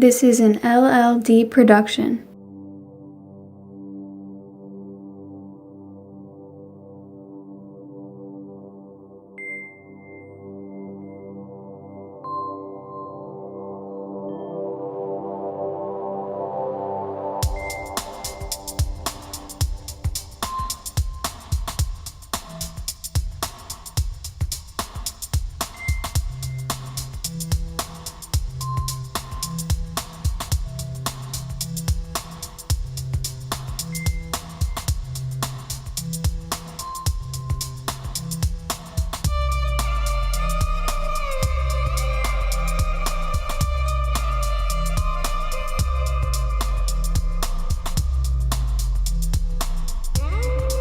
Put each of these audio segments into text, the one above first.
This is an LLD production.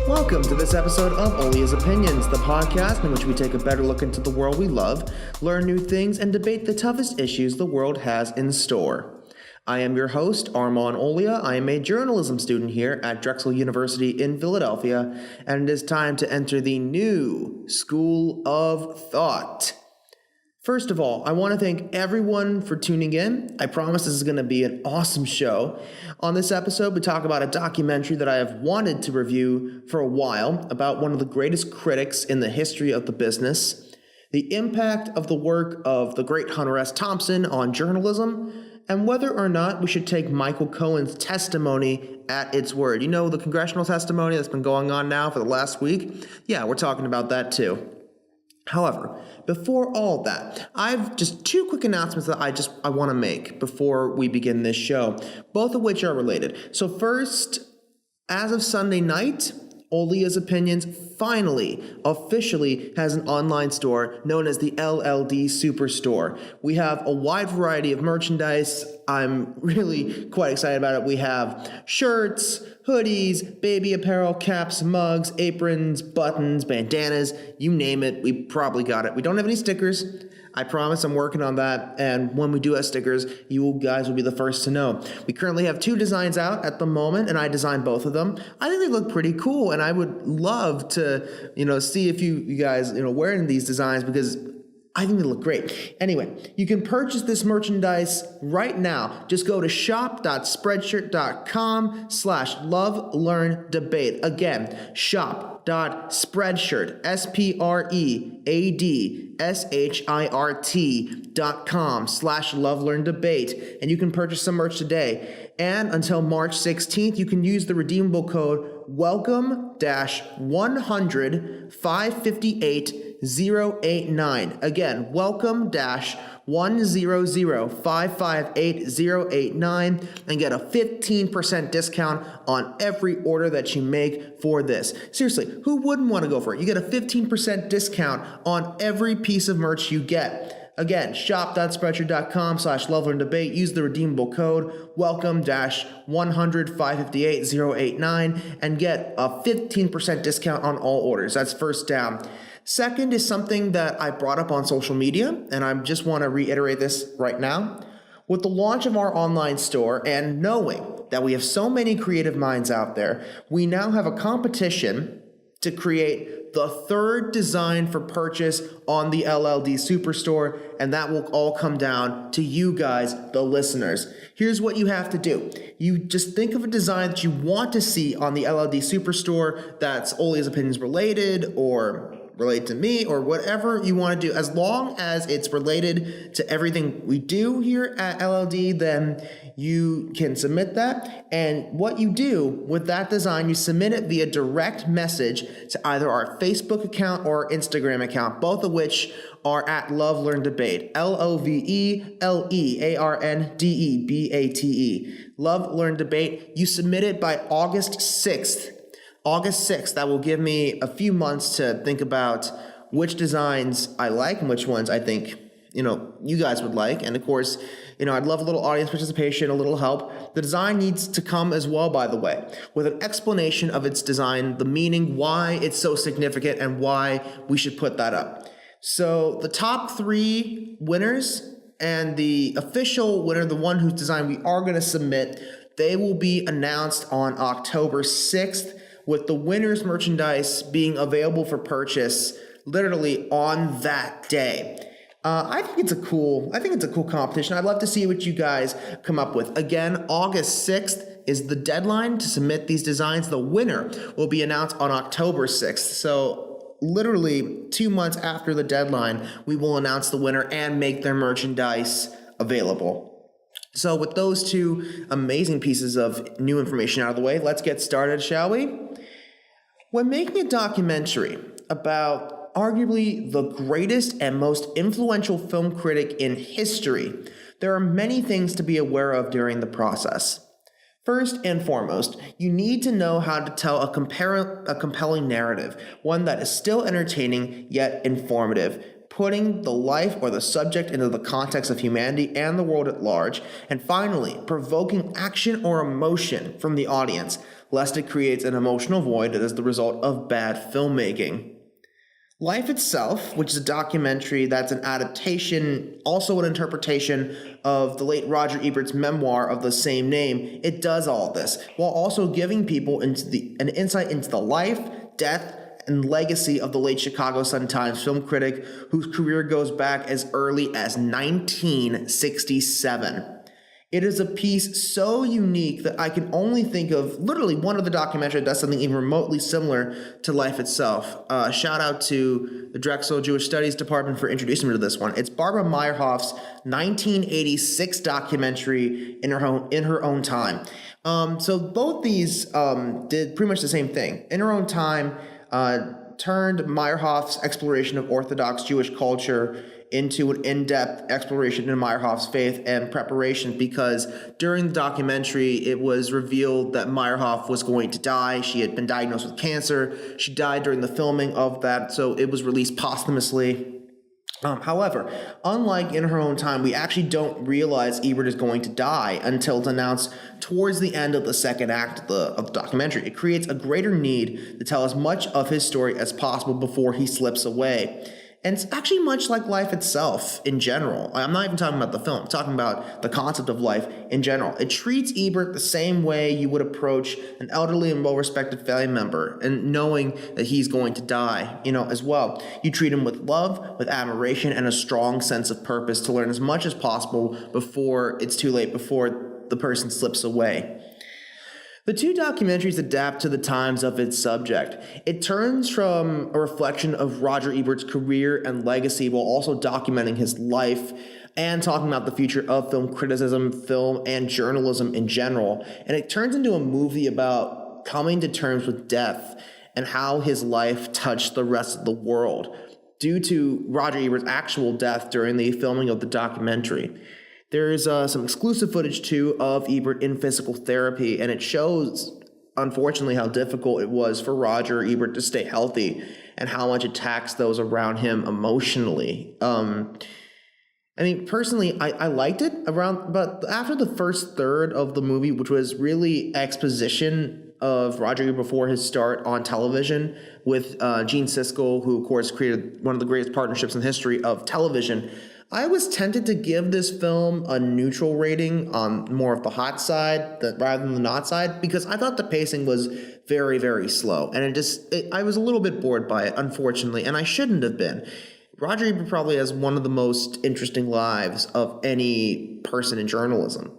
Welcome to this episode of Olia's Opinions, the podcast in which we take a better look into the world we love, learn new things, and debate the toughest issues the world has in store. I am your host, Armon Olia. I am a journalism student here at Drexel University in Philadelphia, and it is time to enter the new School of Thought. First of all, I want to thank everyone for tuning in. I promise this is going to be an awesome show. On this episode, we talk about a documentary that I have wanted to review for a while about one of the greatest critics in the history of the business, the impact of the work of the great Hunter S. Thompson on journalism, and whether or not we should take Michael Cohen's testimony at its word. You know, the congressional testimony that's been going on now for the last week? Yeah, we're talking about that too. However, before all that, I've just two quick announcements that I want to make before we begin this show, both of which are related. So first, as of Sunday night, Olia's Opinions finally, officially has an online store known as the LLD Superstore. We have a wide variety of merchandise. I'm really quite excited about it. We have shirts, hoodies, baby apparel, caps, mugs, aprons, buttons, bandanas, you name it, we probably got it. We don't have any stickers. I promise I'm working on that, and when we do have stickers, you guys will be the first to know. We currently have two designs out at the moment, and I designed both of them. I think they look pretty cool, and I would love to, see if you guys, wearing these designs, because I think they look great. Anyway, you can purchase this merchandise right now. Just go to shop.spreadshirt.com/love-learn-debate. Again, shop.spreadshirt, spreadshirt.com/love-learn-debate. And you can purchase some merch today. And until March 16th, you can use the redeemable code welcome-100-558-089. Again, welcome-100-558-089 and get a 15% discount on every order that you make for this. Seriously, who wouldn't want to go for it? You get a 15% discount on every piece of merch you get. Again, shop.spreadshirt.com/love-learn-debate. Use the redeemable code welcome-100-558-089 and get a 15% discount on all orders. That's first down. Second is something that I brought up on social media, and I just want to reiterate this right now. With the launch of our online store and knowing that we have so many creative minds out there, we now have a competition to create the third design for purchase on the LLD Superstore, and that will all come down to you guys, the listeners. Here's what you have to do. You just think of a design that you want to see on the LLD Superstore that's Olia's Opinions related or related to me or whatever you want to do. As long as it's related to everything we do here at LLD, then you can submit that. And what you do with that design, you submit it via direct message to either our Facebook account or our Instagram account, both of which are at Love Learn Debate. LOVELEARNDEBATE. Love Learn Debate. You submit it by August 6th. That will give me a few months to think about which designs I like and which ones I think, you guys would like. And of course, I'd love a little audience participation, a little help. The design needs to come as well, by the way, with an explanation of its design, the meaning, why it's so significant, and why we should put that up. So the top three winners and the official winner, the one whose design we are going to submit, they will be announced on October 6th. With the winner's merchandise being available for purchase literally on that day. I think it's a cool competition. I'd love to see what you guys come up with. Again, August 6th is the deadline to submit these designs. The winner will be announced on October 6th. So literally 2 months after the deadline, we will announce the winner and make their merchandise available. So with those two amazing pieces of new information out of the way, let's get started, shall we? When making a documentary about arguably the greatest and most influential film critic in history, there are many things to be aware of during the process. First and foremost, you need to know how to tell a compelling narrative, one that is still entertaining yet informative, putting the life or the subject into the context of humanity and the world at large, and finally, provoking action or emotion from the audience, lest it creates an emotional void that is the result of bad filmmaking. Life Itself, which is a documentary that's an adaptation, also an interpretation of the late Roger Ebert's memoir of the same name, it does all this, while also giving people an insight into the life, death, and legacy of the late Chicago Sun-Times film critic whose career goes back as early as 1967. It is a piece so unique that I can only think of literally one other documentary that does something even remotely similar to Life Itself. Shout out to the Drexel Jewish Studies Department for introducing me to this one. It's Barbara Meyerhoff's 1986 documentary in her own time. So both these did pretty much the same thing. In Her Own Time turned Meyerhoff's exploration of Orthodox Jewish culture into an in-depth exploration in Meyerhoff's faith and preparation, because during the documentary, it was revealed that Meyerhoff was going to die. She had been diagnosed with cancer. She died during the filming of that, so it was released posthumously. However, unlike In Her Own Time, we actually don't realize Ebert is going to die until it's announced towards the end of the second act of the documentary. It creates a greater need to tell as much of his story as possible before he slips away. And it's actually much like life itself in general. I'm not even talking about the film. I'm talking about the concept of life in general. It treats Ebert the same way you would approach an elderly and well-respected family member, and knowing that he's going to die, as well. You treat him with love, with admiration, and a strong sense of purpose to learn as much as possible before it's too late, before the person slips away. The two documentaries adapt to the times of its subject. It turns from a reflection of Roger Ebert's career and legacy while also documenting his life and talking about the future of film criticism, film, and journalism in general. And it turns into a movie about coming to terms with death and how his life touched the rest of the world due to Roger Ebert's actual death during the filming of the documentary. There is some exclusive footage, too, of Ebert in physical therapy, and it shows, unfortunately, how difficult it was for Roger Ebert to stay healthy and how much it taxed those around him emotionally. Personally, I liked it but after the first third of the movie, which was really exposition of Roger Ebert before his start on television with Gene Siskel, who, of course, created one of the greatest partnerships in the history of television, I was tempted to give this film a neutral rating on more of the hot side rather than the not side, because I thought the pacing was very, very slow. And I was a little bit bored by it, unfortunately, and I shouldn't have been. Roger Ebert probably has one of the most interesting lives of any person in journalism.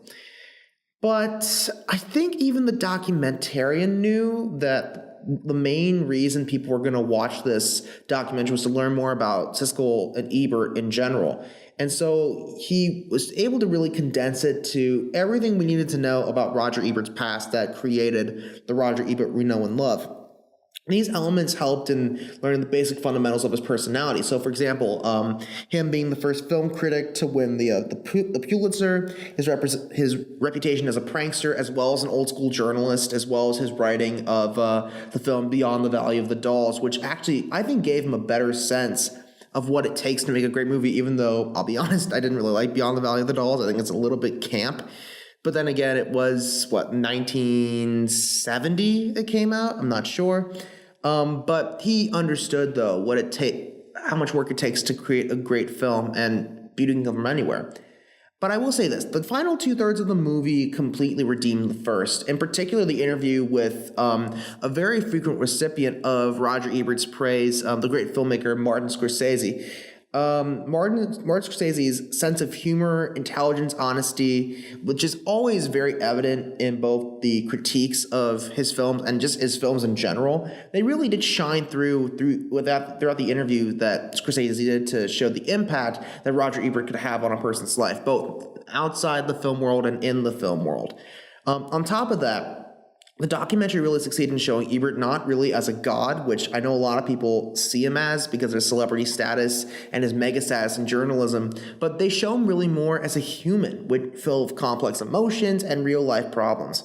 But I think even the documentarian knew that the main reason people were going to watch this documentary was to learn more about Siskel and Ebert in general. And so he was able to really condense it to everything we needed to know about Roger Ebert's past that created the Roger Ebert we know and love. These elements helped in learning the basic fundamentals of his personality. So, for example, him being the first film critic to win the Pulitzer, his reputation as a prankster, as well as an old school journalist, as well as his writing of the film Beyond the Valley of the Dolls, which actually I think gave him a better sense of what it takes to make a great movie, even though, I'll be honest, I didn't really like Beyond the Valley of the Dolls. I think it's a little bit camp. But then again, it was, 1970 it came out? I'm not sure. But he understood, though, how much work it takes to create a great film, and beauty can come from anywhere. But I will say this, the final 2/3 of the movie completely redeemed the first, in particular the interview with a very frequent recipient of Roger Ebert's praise, the great filmmaker Martin Scorsese. Martin Scorsese's sense of humor, intelligence, honesty, which is always very evident in both the critiques of his films and just his films in general, they really did shine throughout the interview that Scorsese did to show the impact that Roger Ebert could have on a person's life, both outside the film world and in the film world. On top of that, the documentary really succeeded in showing Ebert not really as a god, which I know a lot of people see him as because of his celebrity status and his mega status in journalism, but they show him really more as a human full of complex emotions and real life problems.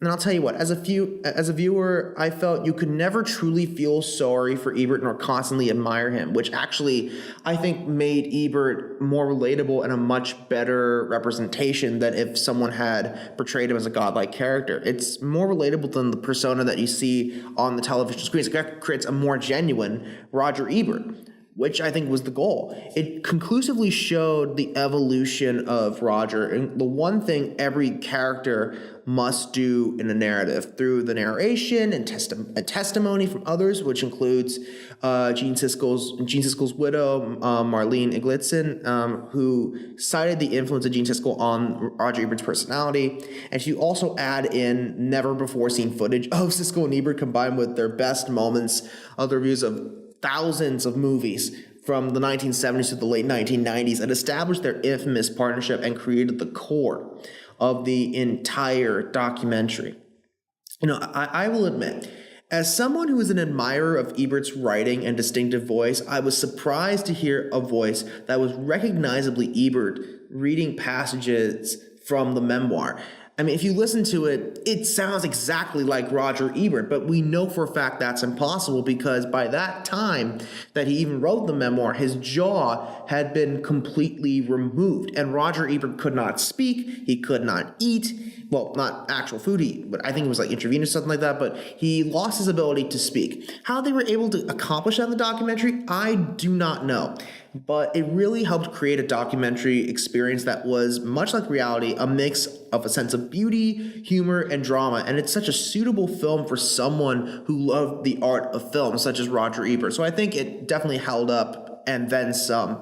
And I'll tell you what, as a viewer, I felt you could never truly feel sorry for Ebert nor constantly admire him, which actually I think made Ebert more relatable and a much better representation than if someone had portrayed him as a godlike character. It's more relatable than the persona that you see on the television screens. It creates a more genuine Roger Ebert, which I think was the goal. It conclusively showed the evolution of Roger and the one thing every character must do in a narrative through the narration and testimony from others, which includes Gene Siskel's widow, Marlene Iglitzin, who cited the influence of Gene Siskel on Roger Ebert's personality. And she also add in never-before-seen footage of Siskel and Ebert combined with their best moments of the reviews of thousands of movies from the 1970s to the late 1990s and established their infamous partnership and created the core of the entire documentary. I will admit, as someone who is an admirer of Ebert's writing and distinctive voice, I was surprised to hear a voice that was recognizably Ebert reading passages from the memoir. I mean, if you listen to it, it sounds exactly like Roger Ebert, but we know for a fact that's impossible because by that time that he even wrote the memoir, his jaw had been completely removed, and Roger Ebert could not speak, he could not eat, well, not actual food, but I think it was like intravenous, something like that, but he lost his ability to speak. How they were able to accomplish that in the documentary, I do not know. But it really helped create a documentary experience that was, much like reality, a mix of a sense of beauty, humor, and drama. And it's such a suitable film for someone who loved the art of film, such as Roger Ebert. So I think it definitely held up and then some.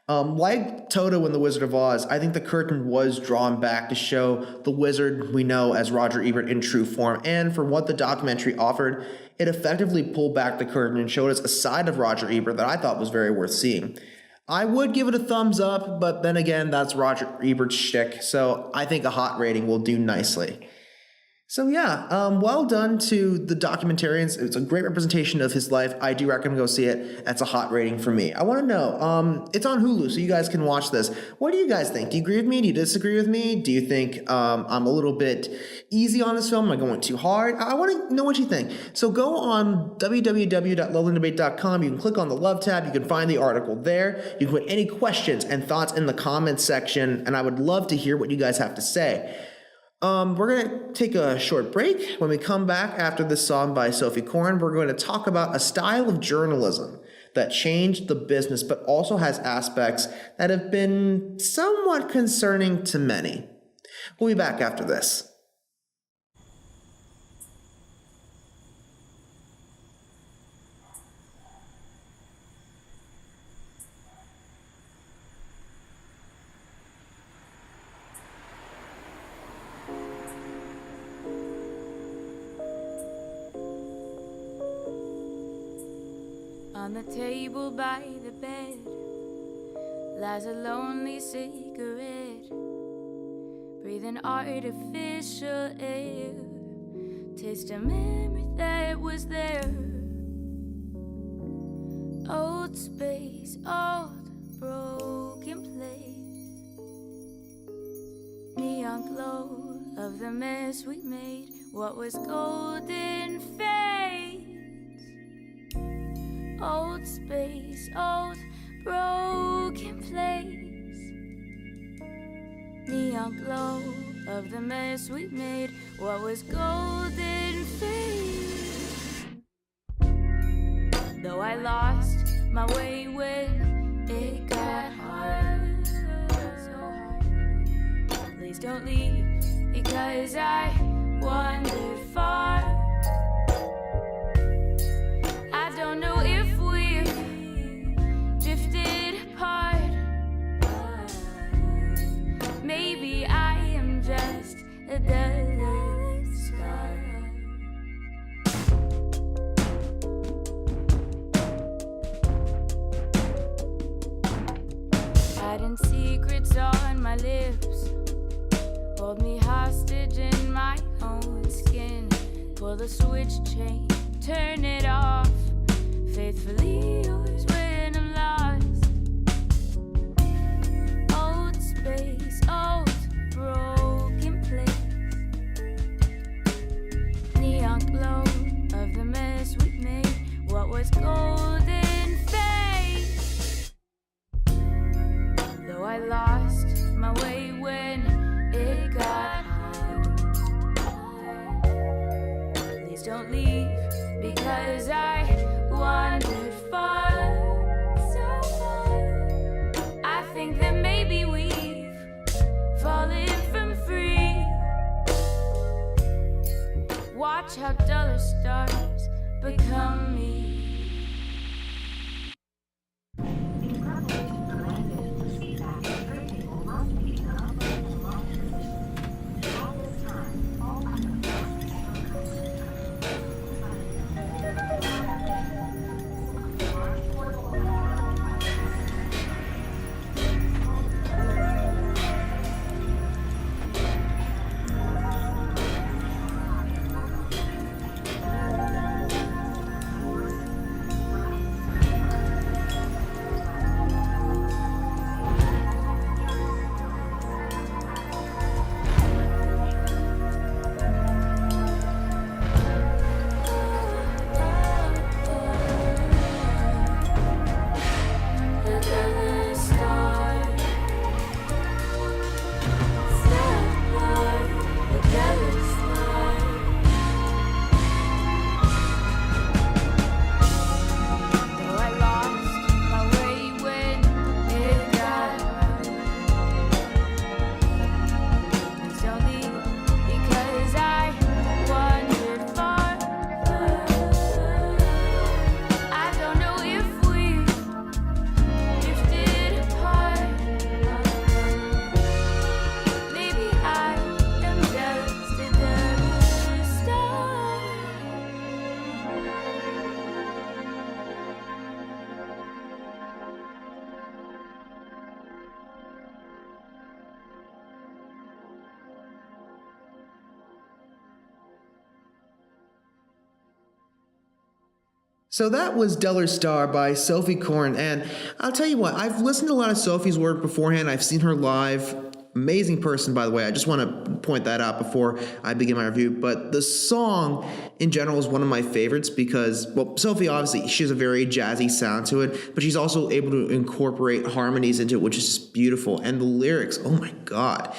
Like Toto in The Wizard of Oz, I think the curtain was drawn back to show the wizard we know as Roger Ebert in true form. And for what the documentary offered, it effectively pulled back the curtain and showed us a side of Roger Ebert that I thought was very worth seeing. I would give it a thumbs up, but then again, that's Roger Ebert's shtick, so I think a hot rating will do nicely. So yeah, well done to the documentarians. It's a great representation of his life. I do recommend go see it. That's a hot rating for me. I want to know, it's on Hulu, so you guys can watch this. What do you guys think? Do you agree with me? Do you disagree with me? Do you think I'm a little bit easy on this film? Am I going too hard? I want to know what you think. So go on www.lovelanddebate.com. You can click on the Love tab. You can find the article there. You can put any questions and thoughts in the comments section, and I would love to hear what you guys have to say. We're going to take a short break. When we come back after this song by Sophie Korn, we're going to talk about a style of journalism that changed the business but also has aspects that have been somewhat concerning to many. We'll be back after this. On the table by the bed lies a lonely cigarette, breathing artificial air, taste a memory that was there. Old space, old broken place, neon glow of the mess we made. What was golden fades. Old space, old broken place, neon glow of the mess we made. What was golden fades. Though I lost my way when it got hard, so hard. Please don't leave, because I wandered far. I don't know if we drifted apart. a deadly start. Hiding secrets on my lips, hold me hostage in my own skin. Pull the switch chain, turn it off. Faithfully yours when I'm lost. Old space, old broken place. Neon glow of the mess we made. What was golden fade? Though I lost my way when it got hard. Please don't leave, because I wandered far, so far. I think that maybe we've fallen from free. Watch how duller stars become me. So that was Duller Star by Sophie Corn, and I'll tell you what, I've listened to a lot of Sophie's work beforehand. I've seen her live. Amazing person, by the way. I just want to point that out before I begin my review. But the song in general is one of my favorites because, well, Sophie, obviously, she has a very jazzy sound to it, but she's also able to incorporate harmonies into it, which is just beautiful. And the lyrics, oh my God.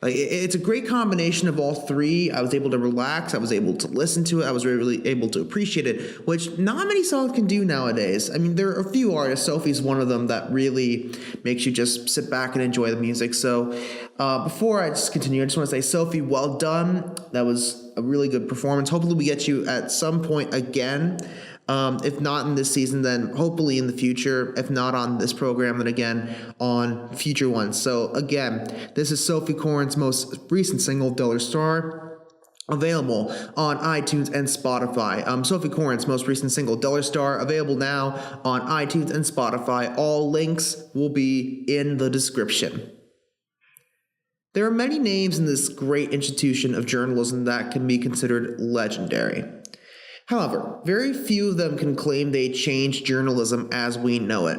Like, it's a great combination of all three. I was able to relax. I was able to listen to it. I was really able to appreciate it, which not many songs can do nowadays. I mean, there are a few artists. Sophie's one of them that really makes you just sit back and enjoy the music. So before I just continue, I just want to say, Sophie, well done. That was a really good performance. Hopefully we get you at some point again. If not in this season, then hopefully in the future. If not on this program, then again on future ones. So again, this is Sophie Corn's most recent single, Duller Star, available on iTunes and Spotify. Sophie Corn's most recent single, Duller Star, available now on iTunes and Spotify. All links will be in the description. There are many names in this great institution of journalism that can be considered legendary. However, very few of them can claim they changed journalism as we know it.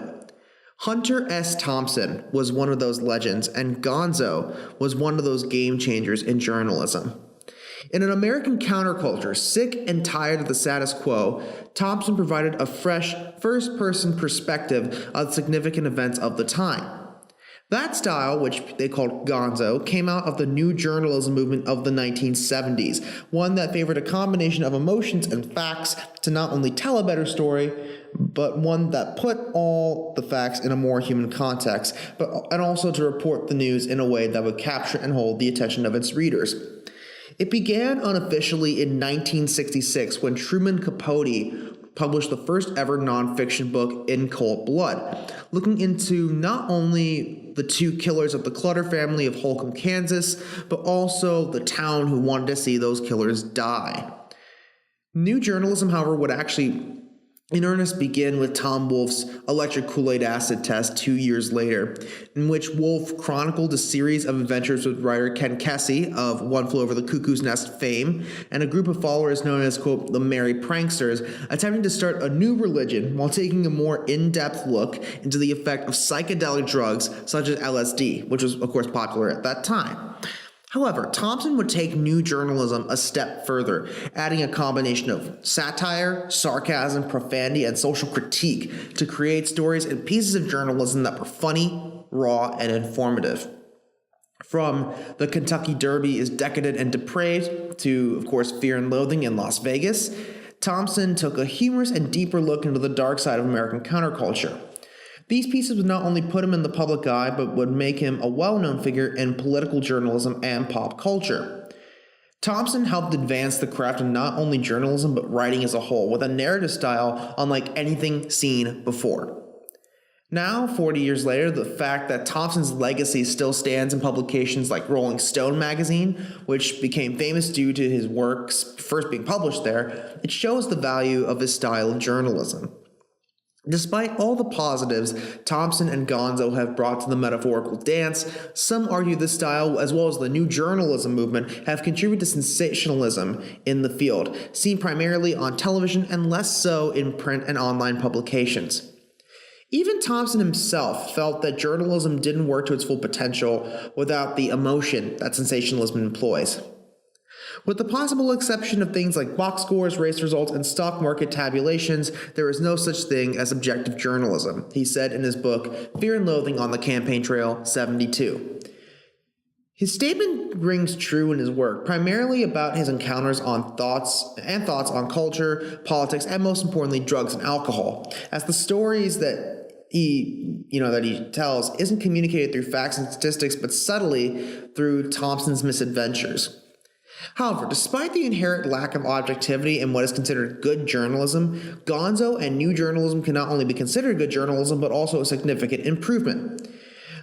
Hunter S. Thompson was one of those legends, and Gonzo was one of those game changers in journalism. In an American counterculture, sick and tired of the status quo, Thompson provided a fresh, first-person perspective of significant events of the time. That style, which they called Gonzo, came out of the new journalism movement of the 1970s, one that favored a combination of emotions and facts to not only tell a better story, but one that put all the facts in a more human context, and also to report the news in a way that would capture and hold the attention of its readers. It began unofficially in 1966 when Truman Capote published the first ever nonfiction book, In Cold Blood, looking into not only the two killers of the Clutter family of Holcomb, Kansas, but also the town who wanted to see those killers die. New journalism, however, would actually in earnest begin with Tom Wolfe's electric Kool-Aid acid test 2 years later, in which Wolfe chronicled a series of adventures with writer Ken Kesey of One Flew Over the Cuckoo's Nest fame and a group of followers known as, quote, the Merry Pranksters, attempting to start a new religion while taking a more in-depth look into the effect of psychedelic drugs such as LSD, which was, of course, popular at that time. However, Thompson would take new journalism a step further, adding a combination of satire, sarcasm, profanity, and social critique to create stories and pieces of journalism that were funny, raw, and informative. From The Kentucky Derby is Decadent and Depraved to, of course, Fear and Loathing in Las Vegas, Thompson took a humorous and deeper look into the dark side of American counterculture. These pieces would not only put him in the public eye, but would make him a well-known figure in political journalism and pop culture. Thompson helped advance the craft of not only journalism, but writing as a whole, with a narrative style unlike anything seen before. Now, 40 years later, the fact that Thompson's legacy still stands in publications like Rolling Stone magazine, which became famous due to his works first being published there, it shows the value of his style of journalism. Despite all the positives Thompson and Gonzo have brought to the metaphorical dance, some argue this style, as well as the new journalism movement, have contributed to sensationalism in the field, seen primarily on television and less so in print and online publications. Even Thompson himself felt that journalism didn't work to its full potential without the emotion that sensationalism employs. With the possible exception of things like box scores, race results, and stock market tabulations, there is no such thing as objective journalism, he said in his book, Fear and Loathing on the Campaign Trail 72. His statement rings true in his work, primarily about his encounters on thoughts on culture, politics, and most importantly, drugs and alcohol, as the stories that he tells isn't communicated through facts and statistics, but subtly through Thompson's misadventures. However, despite the inherent lack of objectivity in what is considered good journalism, Gonzo and new journalism can not only be considered good journalism, but also a significant improvement.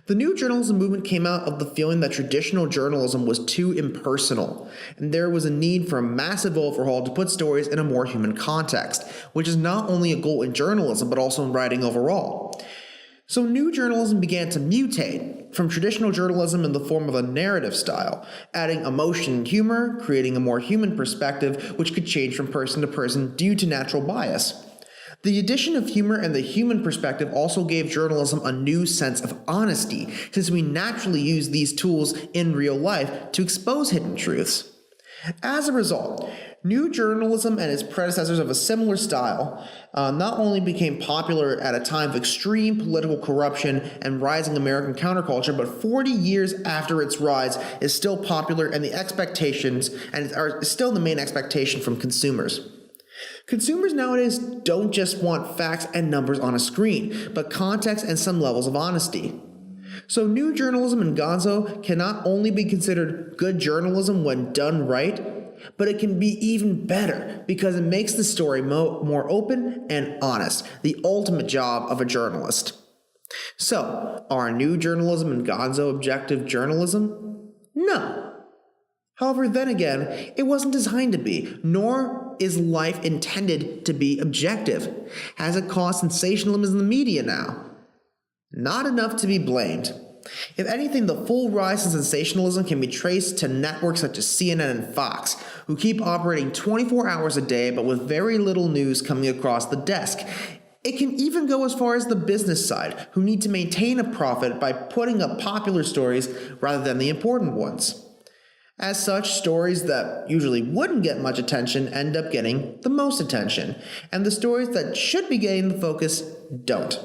The new journalism movement came out of the feeling that traditional journalism was too impersonal, and there was a need for a massive overhaul to put stories in a more human context, which is not only a goal in journalism, but also in writing overall. So new journalism began to mutate from traditional journalism in the form of a narrative style, adding emotion and humor, creating a more human perspective which could change from person to person due to natural bias. The addition of humor and the human perspective also gave journalism a new sense of honesty, since we naturally use these tools in real life to expose hidden truths. As a result, new journalism and its predecessors of a similar style not only became popular at a time of extreme political corruption and rising American counterculture, but 40 years after its rise is still popular and are still the main expectation from consumers. Consumers nowadays don't just want facts and numbers on a screen, but context and some levels of honesty. So new journalism in Gonzo can not only be considered good journalism when done right, but it can be even better because it makes the story more open and honest, the ultimate job of a journalist. So, are new journalism and Gonzo objective journalism? No. However, then again, it wasn't designed to be, nor is life intended to be objective. Has it caused sensationalism in the media now? Not enough to be blamed. If anything, the full rise in sensationalism can be traced to networks such as CNN and Fox, who keep operating 24 hours a day but with very little news coming across the desk. It can even go as far as the business side, who need to maintain a profit by putting up popular stories rather than the important ones. As such, stories that usually wouldn't get much attention end up getting the most attention, and the stories that should be getting the focus don't.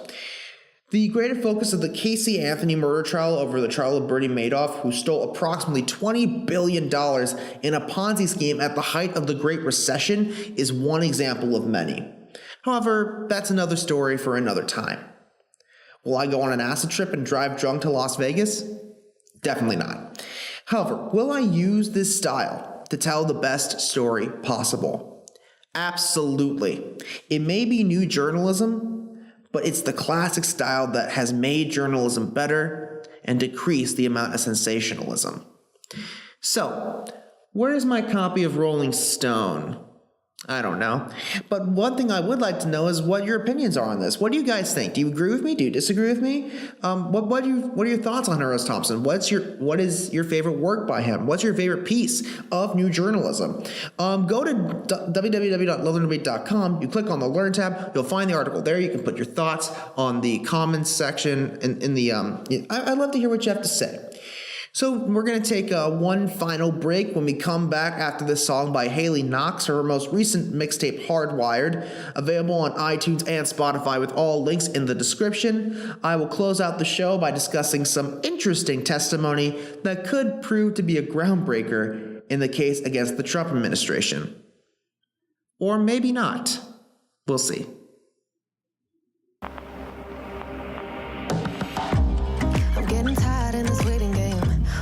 The greater focus of the Casey Anthony murder trial over the trial of Bernie Madoff, who stole approximately $20 billion in a Ponzi scheme at the height of the Great Recession, is one example of many. However, that's another story for another time. Will I go on an acid trip and drive drunk to Las Vegas? Definitely not. However, will I use this style to tell the best story possible? Absolutely. It may be new journalism, but it's the classic style that has made journalism better and decrease the amount of sensationalism. So, where's my copy of Rolling Stone? I don't know. But one thing I would like to know is what your opinions are on this. What do you guys think? Do you agree with me? Do you disagree with me? What are your thoughts on Hunter S. Thompson? What is your favorite work by him? What's your favorite piece of new journalism? Go to www.leatherdebate.com. You click on the Learn tab. You'll find the article there. You can put your thoughts on the comments section. I'd love to hear what you have to say. So we're going to take one final break. When we come back after this song by Haley Knox, her most recent mixtape Hardwired, available on iTunes and Spotify with all links in the description. I will close out the show by discussing some interesting testimony that could prove to be a groundbreaker in the case against the Trump administration. Or maybe not. We'll see. I'm getting tired in this waiting game.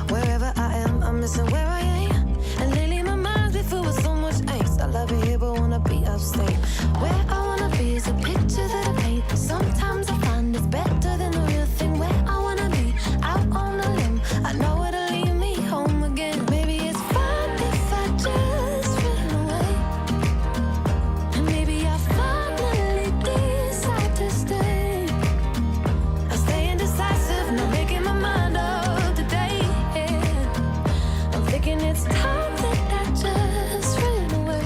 Wherever I am, I'm missing where I am. And lately my mind's been filled with so much angst. I love it here, but wanna be upstate. Where I wanna be is a picture that I paint. Sometimes I find it's better than the real thing. Where I wanna be, out on a limb. I know it'll lead me home again. Maybe it's fine if I just run away. And maybe I finally decide to stay. I stay indecisive, not making my mind up today. I'm thinking it's time that I just ran away.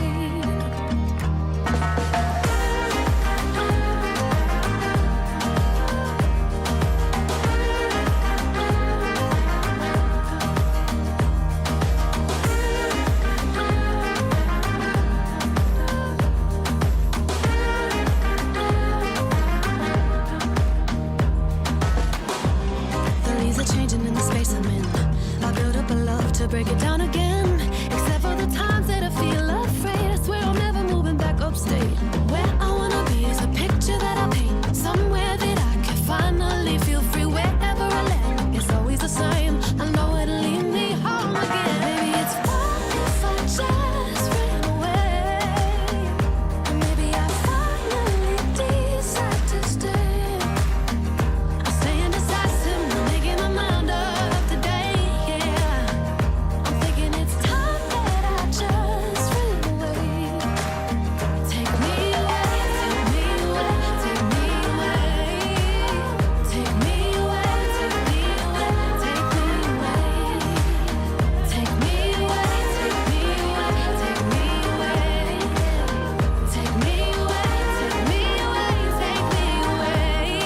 The leaves are changing in the space I'm in. I build up a love to break it down again. Except for the times that I feel afraid. I swear I'm never moving back upstate. Where I wanna be is a picture that I paint. Somewhere that I can finally feel free. Wherever I land, it's always the same. I know it'll lead me home again. Maybe it's fine if I just ran away. And maybe I finally decide to stay. I'm staying decisive, not making my mind up today, yeah. I'm thinking it's time that I just ran away. Take me away, take me away, take me away. Take me away, take me away, take me away. Take me away, take me away, take me away. Take me away, take me away, take me away,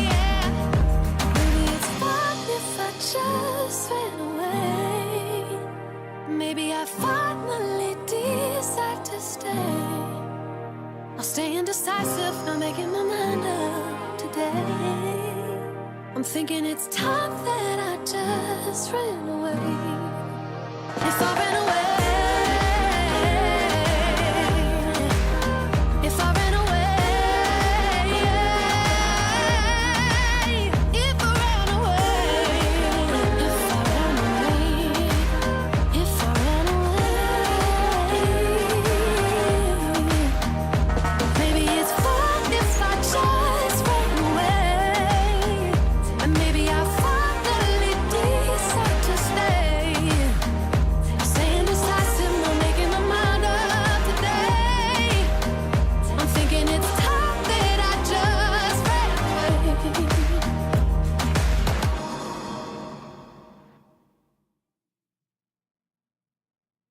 yeah. Maybe it's fine if I just ran away. Maybe I finally decide to stay. I'll stay indecisive, not making my mind up today. I'm thinking it's time that I just ran away. If I ran away, if I ran away, if I ran away, if I ran away, if I ran away. Maybe it's fine if I just ran away. And maybe I finally decide to stay. I'm staying decisive, not making my mind up today. I'm thinking it's time that I just ran away.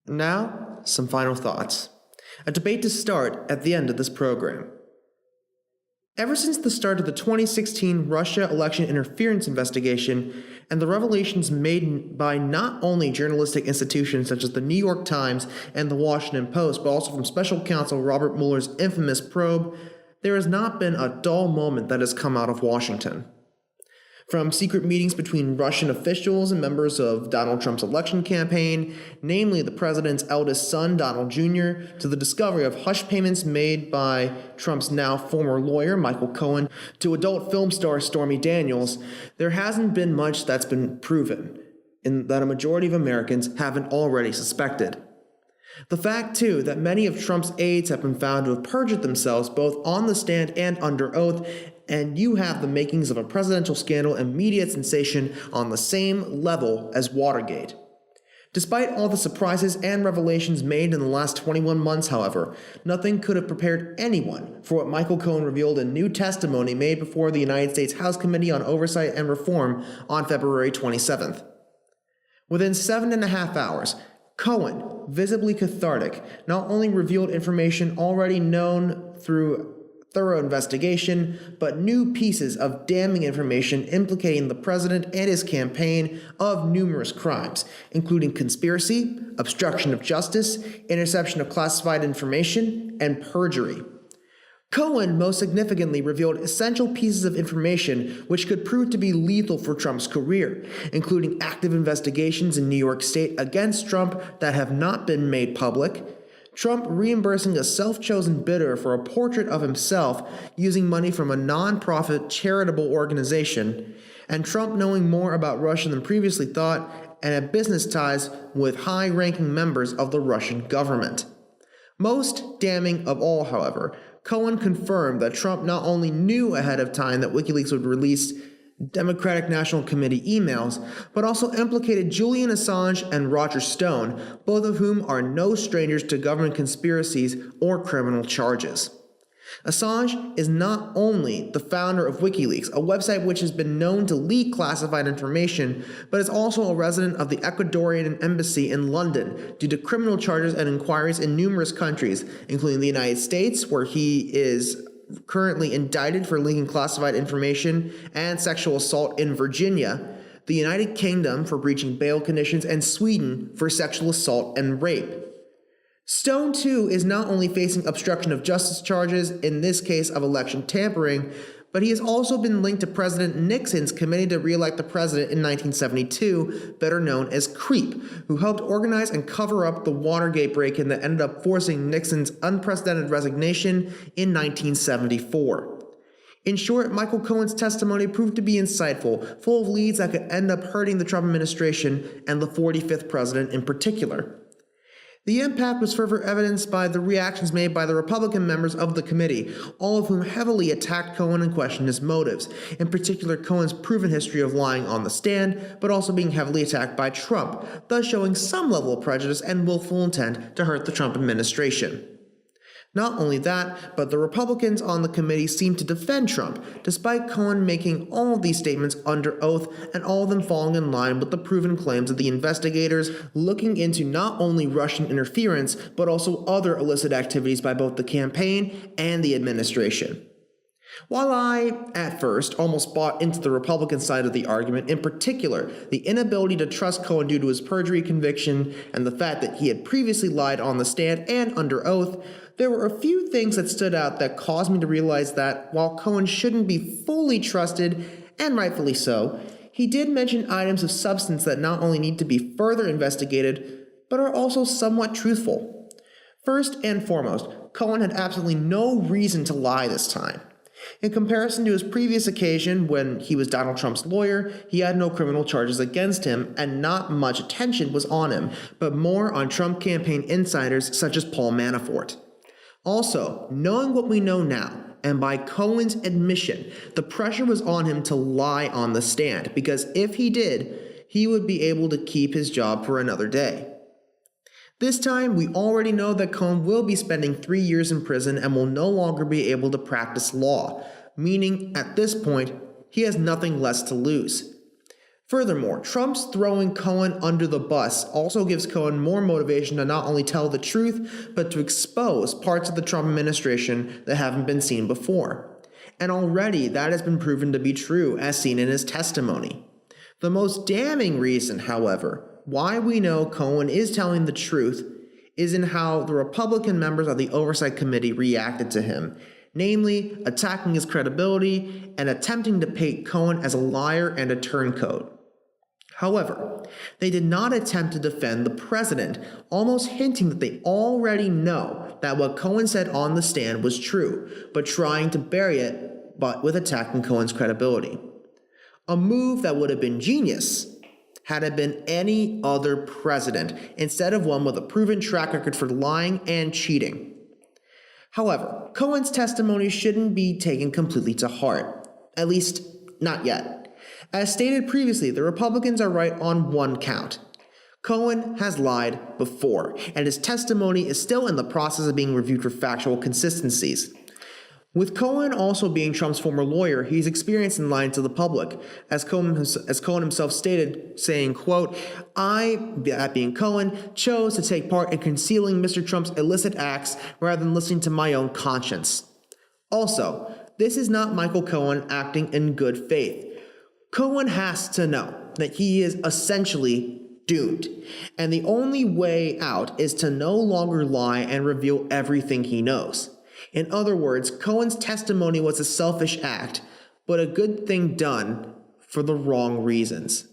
Now, some final thoughts. A debate to start at the end of this program. Ever since the start of the 2016 Russia election interference investigation and the revelations made by not only journalistic institutions such as the New York Times and the Washington Post, but also from special counsel Robert Mueller's infamous probe, there has not been a dull moment that has come out of Washington. From secret meetings between Russian officials and members of Donald Trump's election campaign, namely the president's eldest son, Donald Jr., to the discovery of hush payments made by Trump's now former lawyer, Michael Cohen, to adult film star Stormy Daniels, there hasn't been much that's been proven, and that a majority of Americans haven't already suspected. The fact, too, that many of Trump's aides have been found to have perjured themselves both on the stand and under oath, and you have the makings of a presidential scandal and media sensation on the same level as Watergate. Despite all the surprises and revelations made in the last 21 months, however, nothing could have prepared anyone for what Michael Cohen revealed in new testimony made before the United States House Committee on Oversight and Reform on February 27th. Within 7.5 hours, Cohen, visibly cathartic, not only revealed information already known through thorough investigation, but new pieces of damning information implicating the president and his campaign of numerous crimes, including conspiracy, obstruction of justice, interception of classified information, and perjury. Cohen most significantly revealed essential pieces of information which could prove to be lethal for Trump's career, including active investigations in New York State against Trump that have not been made public, Trump reimbursing a self-chosen bidder for a portrait of himself using money from a non-profit charitable organization, and Trump knowing more about Russia than previously thought and had business ties with high-ranking members of the Russian government. Most damning of all, however, Cohen confirmed that Trump not only knew ahead of time that WikiLeaks would release Democratic National Committee emails, but also implicated Julian Assange and Roger Stone, both of whom are no strangers to government conspiracies or criminal charges. Assange is not only the founder of WikiLeaks, a website which has been known to leak classified information, but is also a resident of the Ecuadorian embassy in London due to criminal charges and inquiries in numerous countries, including the United States, where he is currently indicted for leaking classified information, and sexual assault in Virginia, the United Kingdom for breaching bail conditions, and Sweden for sexual assault and rape. Stone, too, is not only facing obstruction of justice charges, in this case of election tampering, but he has also been linked to President Nixon's Committee to Re-elect the President in 1972, better known as CREEP, who helped organize and cover up the Watergate break-in that ended up forcing Nixon's unprecedented resignation in 1974. In short, Michael Cohen's testimony proved to be insightful, full of leads that could end up hurting the Trump administration and the 45th president in particular. The impact was further evidenced by the reactions made by the Republican members of the committee, all of whom heavily attacked Cohen and questioned his motives, in particular Cohen's proven history of lying on the stand, but also being heavily attacked by Trump, thus showing some level of prejudice and willful intent to hurt the Trump administration. Not only that, but the Republicans on the committee seemed to defend Trump, despite Cohen making all of these statements under oath and all of them falling in line with the proven claims of the investigators looking into not only Russian interference, but also other illicit activities by both the campaign and the administration. While I, at first, almost bought into the Republican side of the argument, in particular, the inability to trust Cohen due to his perjury conviction and the fact that he had previously lied on the stand and under oath, there were a few things that stood out that caused me to realize that while Cohen shouldn't be fully trusted, and rightfully so, he did mention items of substance that not only need to be further investigated, but are also somewhat truthful. First and foremost, Cohen had absolutely no reason to lie this time. In comparison to his previous occasion when he was Donald Trump's lawyer, he had no criminal charges against him and not much attention was on him, but more on Trump campaign insiders such as Paul Manafort. Also, knowing what we know now, and by Cohen's admission, the pressure was on him to lie on the stand, because if he did, he would be able to keep his job for another day. This time, we already know that Cohen will be spending 3 years in prison and will no longer be able to practice law, meaning at this point, he has nothing less to lose. Furthermore, Trump's throwing Cohen under the bus also gives Cohen more motivation to not only tell the truth, but to expose parts of the Trump administration that haven't been seen before. And already that has been proven to be true, as seen in his testimony. The most damning reason, however, why we know Cohen is telling the truth is in how the Republican members of the Oversight Committee reacted to him, namely attacking his credibility and attempting to paint Cohen as a liar and a turncoat. However, they did not attempt to defend the president, almost hinting that they already know that what Cohen said on the stand was true, but trying to bury it, but with attacking Cohen's credibility. A move that would have been genius had it been any other president, instead of one with a proven track record for lying and cheating. However, Cohen's testimony shouldn't be taken completely to heart, at least not yet. As stated previously, the Republicans are right on one count. Cohen has lied before, and his testimony is still in the process of being reviewed for factual consistencies. With Cohen also being Trump's former lawyer, he's experienced in lying to the public, as Cohen himself stated, saying, quote, "I, that being Cohen, chose to take part in concealing Mr. Trump's illicit acts rather than listening to my own conscience." Also, this is not Michael Cohen acting in good faith. Cohen has to know that he is essentially doomed, and the only way out is to no longer lie and reveal everything he knows. In other words, Cohen's testimony was a selfish act, but a good thing done for the wrong reasons.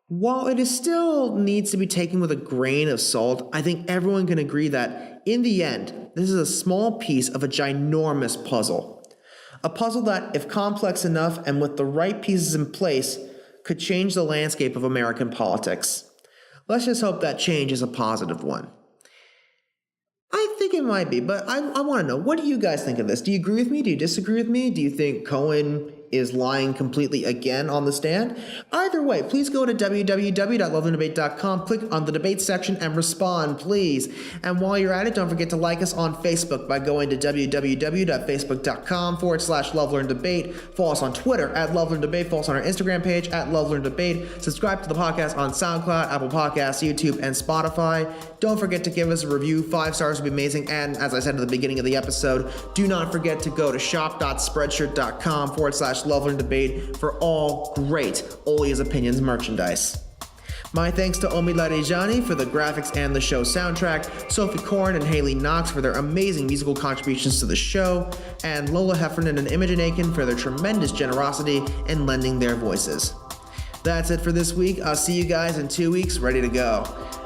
While it still needs to be taken with a grain of salt, I think everyone can agree that, in the end, this is a small piece of a ginormous puzzle. A puzzle that, if complex enough and with the right pieces in place, could change the landscape of American politics. Let's just hope that change is a positive one. I think it might be, but I want to know, what do you guys think of this? Do you agree with me? Do you disagree with me? Do you think Cohen is lying completely again on the stand? Either way, please go to www.lovelanddebate.com, click on the debate section, and respond, please. And while you're at it, don't forget to like us on Facebook by going to www.facebook.com/LoveLearnDebate. Follow us on Twitter @LoveLearnDebate. Follow us on our Instagram page @LoveLearnDebate. Subscribe to the podcast on SoundCloud, Apple Podcasts, YouTube, and Spotify. Don't forget to give us a review. 5 stars would be amazing. And as I said at the beginning of the episode, do not forget to go to shop.spreadshirt.com/LoveLearnDebate for all great Olia's Opinions merchandise. My thanks to Omi Ladejani for the graphics and the show soundtrack, Sophie Korn and Haley Knox for their amazing musical contributions to the show, and Lola Heffernan and Imogen Aiken for their tremendous generosity in lending their voices. That's it for this week. I'll see you guys in 2 weeks, ready to go.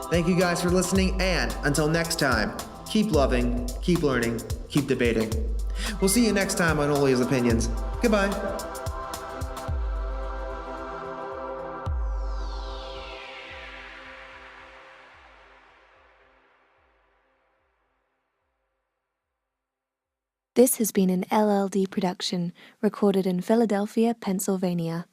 Thank you guys for listening, and until next time, keep loving, keep learning, keep debating. We'll see you next time on Olia's Opinions. Goodbye. This has been an LLD production, recorded in Philadelphia, Pennsylvania.